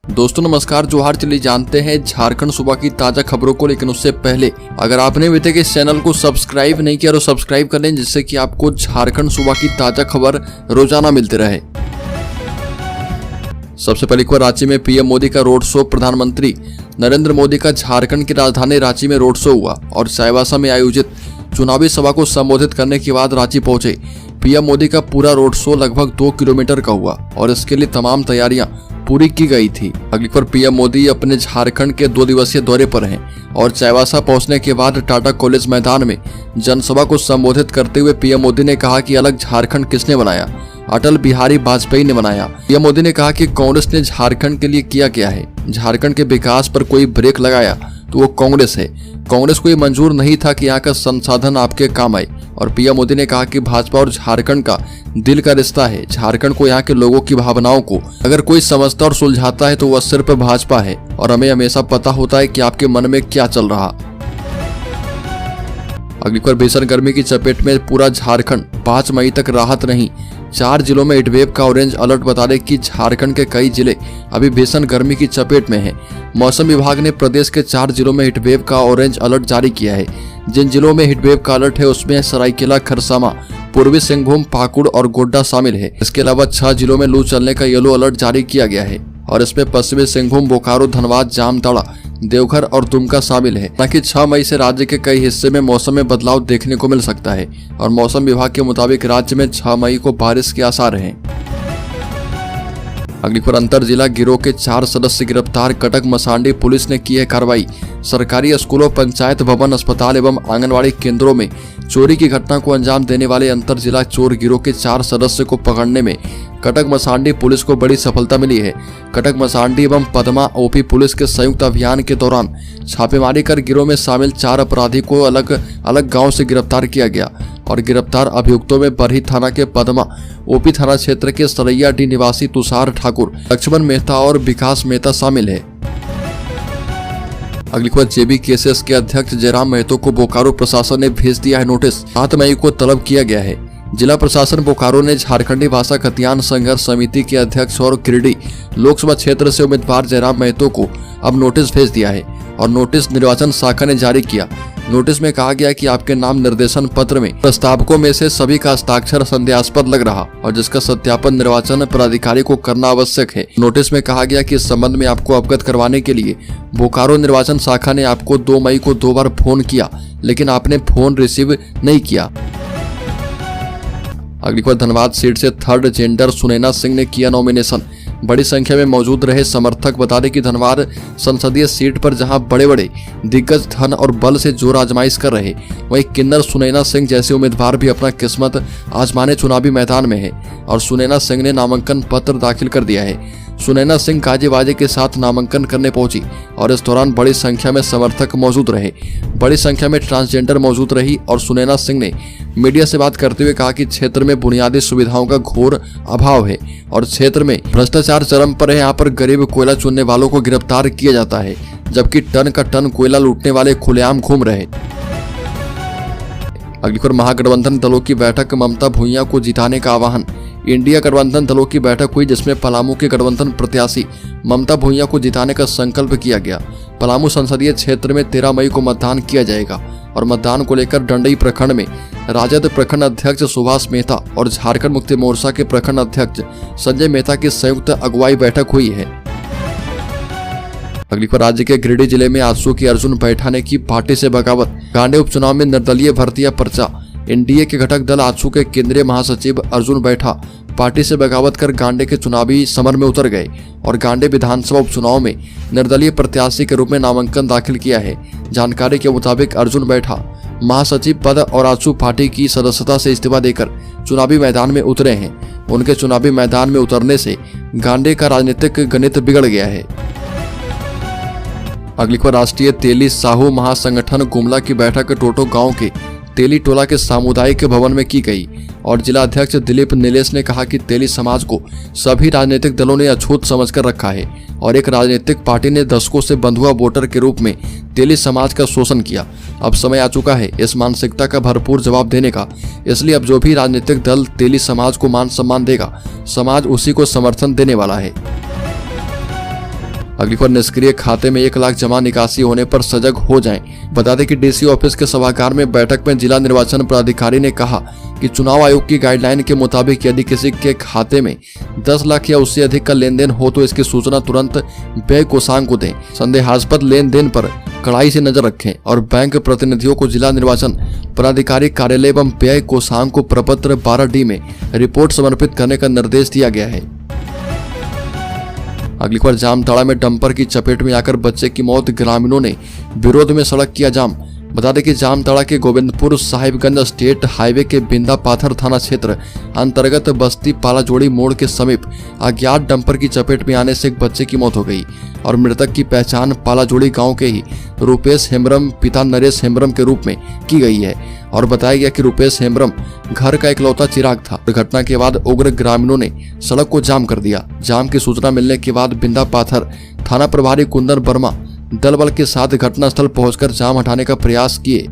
दोस्तों नमस्कार, जोहार। चलिए जानते हैं झारखंड सूबा की ताजा खबरों को, लेकिन उससे पहले अगर आपने अभी तक इस चैनल को सब्सक्राइब नहीं किया तो सब्सक्राइब कर लें, जिससे कि आपको झारखंड सूबा की ताजा खबर रोजाना मिलते रहे। सबसे पहले खबर, रांची में पीएम मोदी का रोड शो। प्रधानमंत्री नरेंद्र मोदी का झारखंड की राजधानी रांची में रोड शो हुआ और चाईबासा में आयोजित चुनावी सभा को संबोधित करने के बाद रांची पहुंचे। पीएम मोदी का पूरा रोड शो लगभग 2 किलोमीटर का हुआ और इसके लिए तमाम तैयारियां पूरी की गई थी। अगली पर पीएम मोदी अपने झारखंड के 2 दिवसीय दौरे पर हैं और चाईबासा पहुंचने के बाद टाटा कॉलेज मैदान में जनसभा को संबोधित करते हुए पीएम मोदी ने कहा कि अलग झारखंड किसने बनाया? अटल बिहारी वाजपेयी ने बनाया। पीएम मोदी ने कहा कि कांग्रेस ने झारखंड के लिए किया क्या है? झारखंड के विकास पर कोई ब्रेक लगाया तो वो कांग्रेस है। कांग्रेस को ये मंजूर नहीं था कि यहाँ का संसाधन आपके काम आए। और पीएम मोदी ने कहा कि भाजपा और झारखंड का दिल का रिश्ता है। झारखंड को यहाँ के लोगों की भावनाओं को अगर कोई समझता और सुलझाता है तो वह सिर्फ भाजपा है और हमें हमेशा पता होता है कि आपके मन में क्या चल रहा। अगली खबर, भीषण गर्मी की चपेट में पूरा झारखंड, 5 मई तक राहत नहीं। 4 जिलों में हीटवेव का ऑरेंज अलर्ट। बता दें कि झारखंड के कई जिले अभी भीषण गर्मी की चपेट में हैं। मौसम विभाग ने प्रदेश के 4 जिलों में हीटवेव का ऑरेंज अलर्ट जारी किया है। जिन जिलों में हीटवेव का अलर्ट है उसमें सरायकेला, खरसावां, पूर्वी सिंहभूम, पाकुड़ और गोड्डा शामिल है। इसके अलावा 6 जिलों में लू चलने का येलो अलर्ट जारी किया गया है और इसमें पश्चिमी सिंहभूम, बोकारो, धनबाद, जामताड़ा, देवघर और दुमका शामिल है। ताकि 6 मई से राज्य के कई हिस्से में मौसम में बदलाव देखने को मिल सकता है और मौसम विभाग के मुताबिक राज्य में 6 मई को बारिश के आसार हैं। अगली खबर, अंतर जिला गिरोह के 4 सदस्य गिरफ्तार। कटक मसांडी पुलिस ने की है कार्रवाई। सरकारी स्कूलों, पंचायत भवन, अस्पताल एवं आंगनवाड़ी केंद्रों में चोरी की घटना को अंजाम देने वाले अंतर जिला चोर गिरोह के 4 सदस्य को पकड़ने में कटक मसांडी पुलिस को बड़ी सफलता मिली है। कटक मसांडी एवं पदमा ओपी पुलिस के संयुक्त अभियान के दौरान छापेमारी कर गिरोह में शामिल 4 अपराधी को अलग अलग गांव से गिरफ्तार किया गया और गिरफ्तार अभियुक्तों में बरही थाना के पदमा ओपी थाना क्षेत्र के सरैया डी निवासी तुषार ठाकुर, लक्ष्मण मेहता और विकास मेहता शामिल है। अगली खबर, जेबी केसेस के अध्यक्ष जयराम महतो को बोकारो प्रशासन ने भेज दिया है नोटिस। 7 मई को तलब किया गया है। जिला प्रशासन बोकारो ने झारखंडी भाषा खतियान संघर्ष समिति के अध्यक्ष और गिरिडीह लोकसभा क्षेत्र से उम्मीदवार जयराम महतो को अब नोटिस भेज दिया है और नोटिस निर्वाचन शाखा ने जारी किया। नोटिस में कहा गया कि आपके नाम निर्देशन पत्र में प्रस्तावकों में से सभी का हस्ताक्षर संदेहास्पद लग रहा और जिसका सत्यापन निर्वाचन पदाधिकारी को करना आवश्यक है। नोटिस में कहा गया कि इस संबंध में आपको अवगत करवाने के लिए बोकारो निर्वाचन शाखा ने आपको 2 मई को 2 बार फोन किया, लेकिन आपने फोन रिसीव नहीं किया। अगली खबर, धनबाद सीट से 3rd जेंडर सुनैना सिंह ने किया नॉमिनेशन। बड़ी संख्या में मौजूद रहे समर्थक। बता दें कि धनबाद संसदीय सीट पर जहां बड़े बड़े दिग्गज धन और बल से जोर आजमाइश कर रहे, वहीं किन्नर सुनैना सिंह जैसे उम्मीदवार भी अपना किस्मत आजमाने चुनावी मैदान में है और सुनैना सिंह ने नामांकन पत्र दाखिल कर दिया है। सुनैना सिंह गाजे बाजे के साथ नामांकन करने पहुंची और इस दौरान बड़ी संख्या में समर्थक मौजूद रहे। बड़ी संख्या में ट्रांसजेंडर मौजूद रही और सुनैना सिंह ने मीडिया से बात करते हुए कहा कि क्षेत्र में बुनियादी सुविधाओं का घोर अभाव है और क्षेत्र में भ्रष्टाचार चरम पर है। यहाँ पर गरीब कोयला चुनने वालों को गिरफ्तार किया जाता है, जबकि टन का टन कोयला लूटने वाले खुलेआम घूम रहे। अगली खबर, महागठबंधन दलों की बैठक। ममता भूइया को जिताने का आह्वान। इंडिया गठबंधन दलों की बैठक हुई जिसमें पलामू के गठबंधन प्रत्याशी ममता भूइया को जिताने का संकल्प किया गया। पलामू संसदीय क्षेत्र में 13 मई को मतदान किया जाएगा और मतदान को लेकर डंडई प्रखंड में राजद प्रखंड अध्यक्ष सुभाष मेहता और झारखंड मुक्ति मोर्चा के प्रखंड अध्यक्ष संजय मेहता की संयुक्त अगुवाई बैठक हुई है। अगली खबर, राज्य के गिरिडीह जिले में आजसू की अर्जुन बैठा ने की पार्टी से बगावत। गांडे उपचुनाव में निर्दलीय भर्तियां पर्चा। एनडीए के घटक दल आजसू के केंद्रीय महासचिव अर्जुन बैठा पार्टी से बगावत कर गांडे के चुनावी समर में उतर गए और गांडे विधानसभा उपचुनाव में निर्दलीय प्रत्याशी के रूप में नामांकन दाखिल किया है। जानकारी के मुताबिक अर्जुन बैठा महासचिव पद और आजसू पार्टी की सदस्यता से इस्तीफा देकर चुनावी मैदान में उतरे हैं। उनके चुनावी मैदान में उतरने से गांडे का राजनीतिक गणित बिगड़ गया है। अगली खबर, राष्ट्रीय तेली साहू महासंगठन गुमला की बैठक टोटो गांव के तेली टोला के सामुदायिक भवन में की गई और जिला अध्यक्ष दिलीप नीलेश ने कहा कि तेली समाज को सभी राजनीतिक दलों ने अछूत समझकर रखा है और एक राजनीतिक पार्टी ने दशकों से बंधुआ वोटर के रूप में तेली समाज का शोषण किया। अब समय आ चुका है इस मानसिकता का भरपूर जवाब देने का। इसलिए अब जो भी राजनीतिक दल तेली समाज को मान सम्मान देगा, समाज उसी को समर्थन देने वाला है। अगली खबर, निष्क्रिय खाते में 1 लाख जमा निकासी होने पर सजग हो जाएं। बता दें कि डीसी ऑफिस के सभागार में बैठक में जिला निर्वाचन पदाधिकारी ने कहा कि चुनाव आयोग की गाइडलाइन के मुताबिक यदि किसी के खाते में 10 लाख या उससे अधिक का लेन देन हो तो इसकी सूचना तुरंत व्यय कोषांग को दें। संदेहास्पद लेन देन पर कड़ाई से नजर रखें और बैंक प्रतिनिधियों को जिला निर्वाचन पदाधिकारी कार्यालय एवं व्यय कोषांग को प्रपत्र 12D में रिपोर्ट समर्पित करने का निर्देश दिया गया है। अगली खबर, जामताड़ा में डंपर की चपेट में आकर बच्चे की मौत, ग्रामीणों ने विरोध में सड़क किया जाम। बता दें कि जामताड़ा के गोविंदपुर साहिबगंज स्टेट हाईवे के बिंदा पाथर थाना क्षेत्र अंतर्गत बस्ती पालाजोड़ी मोड़ के समीप अज्ञात डंपर की चपेट में आने से एक बच्चे की मौत हो गई और मृतक की पहचान पालाजोड़ी गांव के ही रूपेश हेम्ब्रम पिता नरेश हेम्ब्रम के रूप में की गई है और बताया गया कि रूपेश हेम्ब्रम घर का इकलौता चिराग था। घटना के बाद उग्र ग्रामीणों ने सड़क को जाम कर दिया। जाम की सूचना मिलने के बाद बिंदा पाथर थाना प्रभारी कुंदन वर्मा दल बल के साथ घटनास्थल पहुंचकर जाम हटाने का प्रयास किए।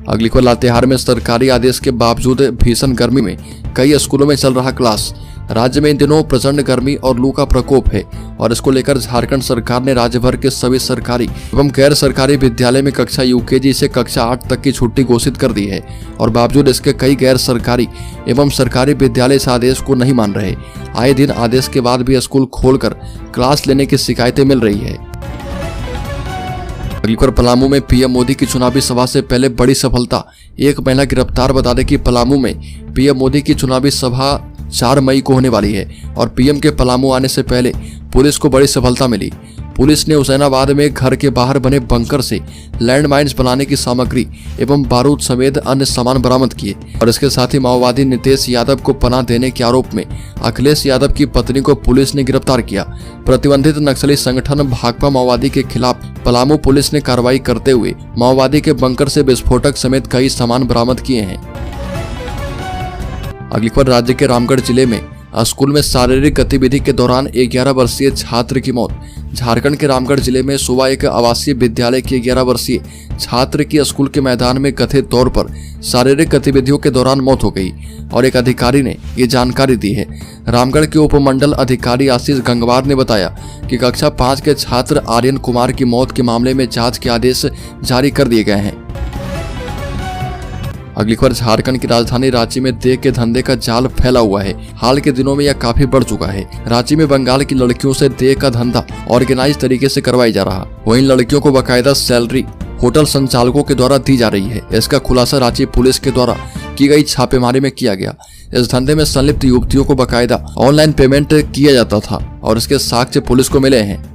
अगली खबर, लातेहार में सरकारी आदेश के बावजूद भीषण गर्मी में कई स्कूलों में चल रहा क्लास। राज्य में इन दिनों प्रचंड गर्मी और लू का प्रकोप है और इसको लेकर झारखंड सरकार ने राज्य भर के सभी सरकारी एवं गैर सरकारी विद्यालय में कक्षा यूकेजी से कक्षा 8 तक की छुट्टी घोषित कर दी है और बावजूद इसके कई गैर सरकारी एवं सरकारी विद्यालय इस आदेश को नहीं मान रहे। आए दिन आदेश के बाद भी स्कूल खोलकर क्लास लेने की शिकायतें मिल रही है। अगली खबर, पलामू में पीएम मोदी की चुनावी सभा से पहले बड़ी सफलता, एक महिला गिरफ्तार। बता दें कि पलामू में पीएम मोदी की चुनावी सभा 4 मई को होने वाली है और पीएम के पलामू आने से पहले पुलिस को बड़ी सफलता मिली। पुलिस ने हुसैनाबाद में घर के बाहर बने बंकर से लैंडमाइंस बनाने की सामग्री एवं बारूद समेत अन्य सामान बरामद किए और इसके साथ ही माओवादी नितेश यादव को पनाह देने के आरोप में अखिलेश यादव की पत्नी को पुलिस ने गिरफ्तार किया। प्रतिबंधित नक्सली संगठन भाकपा माओवादी के खिलाफ पलामू पुलिस ने कार्रवाई करते हुए माओवादी के बंकर से विस्फोटक समेत कई सामान बरामद किए हैं। अगली खबर, राज्य के रामगढ़ जिले में स्कूल में शारीरिक गतिविधि के दौरान 11 वर्षीय छात्र की मौत। झारखंड के रामगढ़ जिले में सुबह एक आवासीय विद्यालय के 11 वर्षीय छात्र की स्कूल के मैदान में कथित तौर पर शारीरिक गतिविधियों के दौरान मौत हो गई और एक अधिकारी ने ये जानकारी दी है। रामगढ़ के उपमंडल अधिकारी आशीष गंगवार ने बताया कि कक्षा 5 के छात्र आर्यन कुमार की मौत के मामले में जांच के आदेश जारी कर दिए गए हैं। अगली खबर, झारखंड की राजधानी रांची में देह के धंधे का जाल फैला हुआ है। हाल के दिनों में यह काफी बढ़ चुका है। रांची में बंगाल की लड़कियों से देह का धंधा ऑर्गेनाइज तरीके से करवाई जा रहा, वहीं लड़कियों को बाकायदा सैलरी होटल संचालकों के द्वारा दी जा रही है। इसका खुलासा रांची पुलिस के द्वारा की गई छापेमारी में किया गया। इस धंधे में संलिप्त युवतियों को बाकायदा ऑनलाइन पेमेंट किया जाता था और इसके साक्ष्य पुलिस को मिले हैं।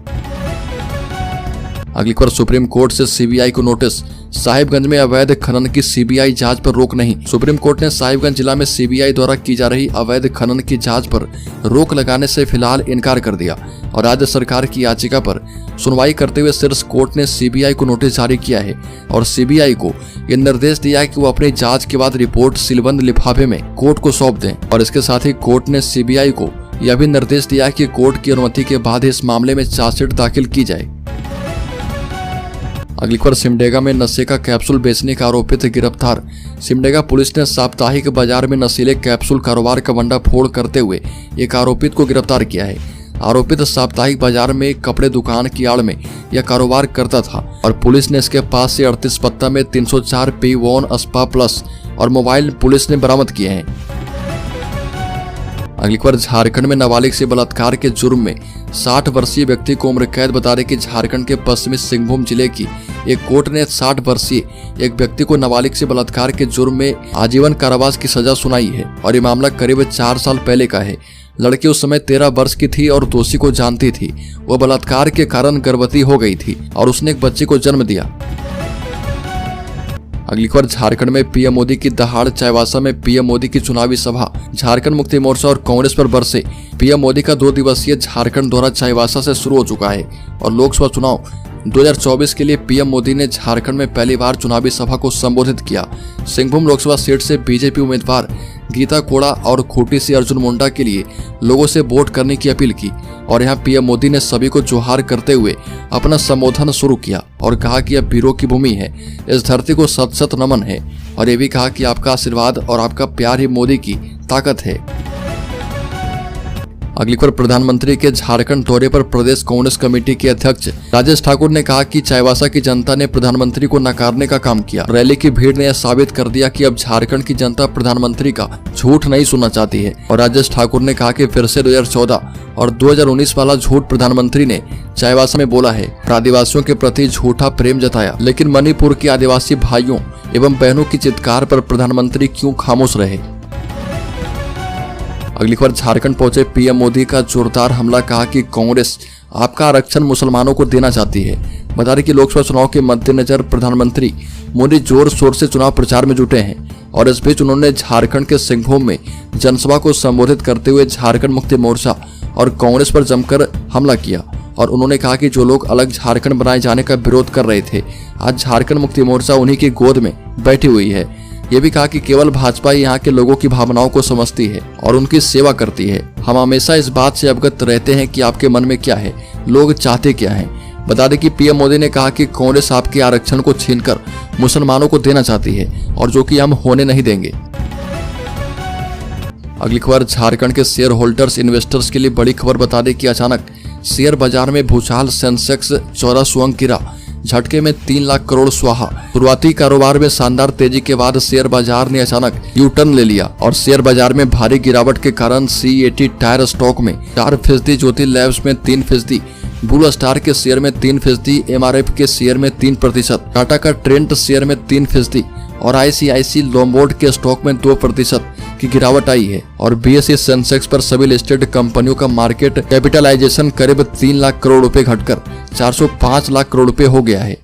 अगली खबर, सुप्रीम कोर्ट से सीबीआई को नोटिस। साहिबगंज में अवैध खनन की सीबीआई जांच पर रोक नहीं। सुप्रीम कोर्ट ने साहिबगंज जिला में सीबीआई द्वारा की जा रही अवैध खनन की जांच पर रोक लगाने से फिलहाल इनकार कर दिया और राज्य सरकार की याचिका पर सुनवाई करते हुए शीर्ष कोर्ट ने सीबीआई को नोटिस जारी किया है और सीबीआई को यह निर्देश दिया है कि वो अपनी जांच के बाद रिपोर्ट सीलबंद लिफाफे में कोर्ट को सौंप दें और इसके साथ ही कोर्ट ने सीबीआई को यह भी निर्देश दिया है कि कोर्ट की अनुमति के बाद इस मामले में चार्जशीट दाखिल की जाए। अगली खबर, सिमडेगा में नशे का कैप्सूल बेचने का आरोपित गिरफ्तार। सिमडेगा पुलिस ने साप्ताहिक बाजार में नशीले कैप्सूल कारोबार का भंडाफोड़ करते हुए एक आरोपित को गिरफ्तार किया है। आरोपित साप्ताहिक बाजार में कपड़े दुकान की आड़ में यह कारोबार करता था और पुलिस ने इसके पास से 38 पत्ता में 304 P1 स्पा प्लस और मोबाइल पुलिस ने बरामद किए हैं। अगली खबर, झारखंड में नाबालिग से बलात्कार के जुर्म में 60 वर्षीय व्यक्ति को उम्र कैद। बता दें कि झारखंड के पश्चिमी सिंहभूम जिले की एक कोर्ट ने 60 वर्षीय एक व्यक्ति को नाबालिग से बलात्कार के जुर्म में आजीवन कारावास की सजा सुनाई है और ये मामला करीब 4 साल पहले का है। लड़की उस समय 13 वर्ष की थी और दोषी को जानती थी। वह बलात्कार के कारण गर्भवती हो गई थी और उसने एक बच्चे को जन्म दिया। अगली खबर, झारखंड में पीएम मोदी की दहाड़। चाईबासा में पीएम मोदी की चुनावी सभा। झारखंड मुक्ति मोर्चा और कांग्रेस पर बरसे पीएम मोदी का 2 दिवसीय झारखंड दौरा चाईबासा से शुरू हो चुका है और लोकसभा चुनाव 2024 के लिए पीएम मोदी ने झारखंड में पहली बार चुनावी सभा को संबोधित किया। सिंहभूम लोकसभा सीट से बीजेपी उम्मीदवार गीता कोड़ा और खूंटी से अर्जुन मुंडा के लिए लोगों से वोट करने की अपील की और यहां पीएम मोदी ने सभी को जोहार करते हुए अपना संबोधन शुरू किया और कहा कि यह वीरों की भूमि है, इस धरती को सत सत नमन है और ये भी कहा कि आपका आशीर्वाद और आपका प्यार ही मोदी की ताकत है। अगली खबर प्रधानमंत्री के झारखंड दौरे पर प्रदेश कांग्रेस कमेटी के अध्यक्ष राजेश ठाकुर ने कहा कि चाईबासा की जनता ने प्रधानमंत्री को नकारने का काम किया। रैली की भीड़ ने यह साबित कर दिया कि अब झारखंड की जनता प्रधानमंत्री का झूठ नहीं सुनना चाहती है। और राजेश ठाकुर ने कहा कि फिर से 2014 और 2019 वाला झूठ प्रधानमंत्री ने चाईबासा में बोला है। आदिवासियों के प्रति झूठा प्रेम जताया, लेकिन मणिपुर के आदिवासी भाइयों एवं बहनों की चित्कार पर प्रधानमंत्री क्यों खामोश रहे। अगली खबर झारखंड पहुंचे पीएम मोदी का जोरदार हमला, कहा कि कांग्रेस आपका आरक्षण मुसलमानों को देना चाहती है। बता दें कि लोकसभा चुनाव के मद्देनजर प्रधानमंत्री मोदी जोर शोर से चुनाव प्रचार में जुटे हैं और इस बीच उन्होंने झारखंड के सिंहभूम में जनसभा को संबोधित करते हुए झारखंड मुक्ति मोर्चा और कांग्रेस पर जमकर हमला किया। और उन्होंने कहा कि जो लोग अलग झारखंड बनाए जाने का विरोध कर रहे थे, आज झारखंड मुक्ति मोर्चा उन्हीं की गोद में बैठी हुई है। ये भी कहा कि केवल भाजपा ही यहाँ के लोगों की भावनाओं को समझती है और उनकी सेवा करती है। हम हमेशा इस बात से अवगत रहते हैं कि आपके मन में क्या है, लोग चाहते क्या हैं। बता दें कि पीएम मोदी ने कहा कि कांग्रेस आपके आरक्षण को छीनकर मुसलमानों को देना चाहती है और जो कि हम होने नहीं देंगे। अगली खबर झारखंड के शेयर होल्डर्स इन्वेस्टर्स के लिए बड़ी खबर। बता दें कि अचानक शेयर बाजार में भूचाल, सेंसेक्स 1400 अंक गिरा, झटके में 3 लाख करोड़ स्वाहा। शुरुआती कारोबार में शानदार तेजी के बाद शेयर बाजार ने अचानक यू टर्न ले लिया और शेयर बाजार में भारी गिरावट के कारण C80 टायर स्टॉक में 4%, ज्योति लैब्स में 3%, ब्लू स्टार के शेयर में 3%, MRF के शेयर में 3%, टाटा का ट्रेंट शेयर में 3% और ICICI लोम्बार्ड के स्टॉक में 2% की गिरावट आई है। और BSE सेंसेक्स पर सभी लिस्टेड कंपनियों का मार्केट कैपिटलाइजेशन करीब 3 लाख करोड़ रुपए घटकर 405 लाख करोड़ रुपए हो गया है।